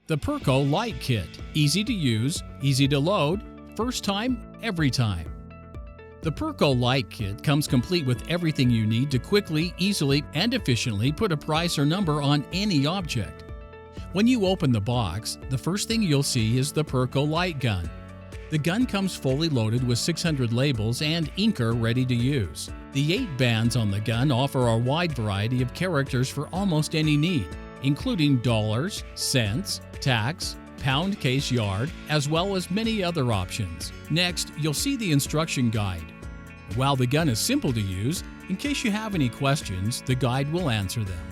The Perco Lite Kit. Easy to use, easy to load, first time, every time. The Perco Lite Kit comes complete with everything you need to quickly, easily, and efficiently put a price or number on any object. When you open the box, the first thing you'll see is the Perco Lite gun. The gun comes fully loaded with 600 labels and inker ready to use. The 8 bands on the gun offer a wide variety of characters for almost any need, including dollars, cents, tacks, pound case yard, as well as many other options. Next, you'll see the instruction guide. While the gun is simple to use, in case you have any questions, the guide will answer them.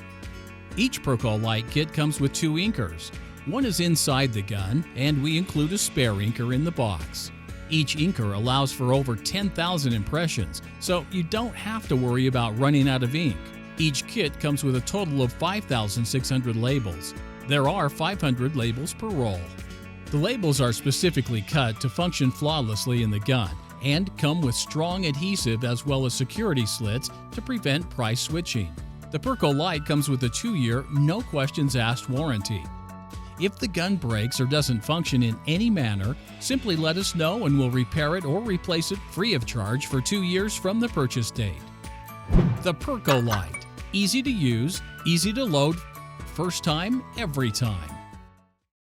Each Perco Lite kit comes with 2 inkers. One is inside the gun, and we include a spare inker in the box. Each inker allows for over 10,000 impressions, so you don't have to worry about running out of ink. Each kit comes with a total of 5,600 labels. There are 500 labels per roll. The labels are specifically cut to function flawlessly in the gun and come with strong adhesive as well as security slits to prevent price switching. The Perco Lite comes with a 2-year, no questions asked warranty. If the gun breaks or doesn't function in any manner, simply let us know and we'll repair it or replace it free of charge for 2 years from the purchase date. The Perco Lite. Easy to use, easy to load, first time, every time.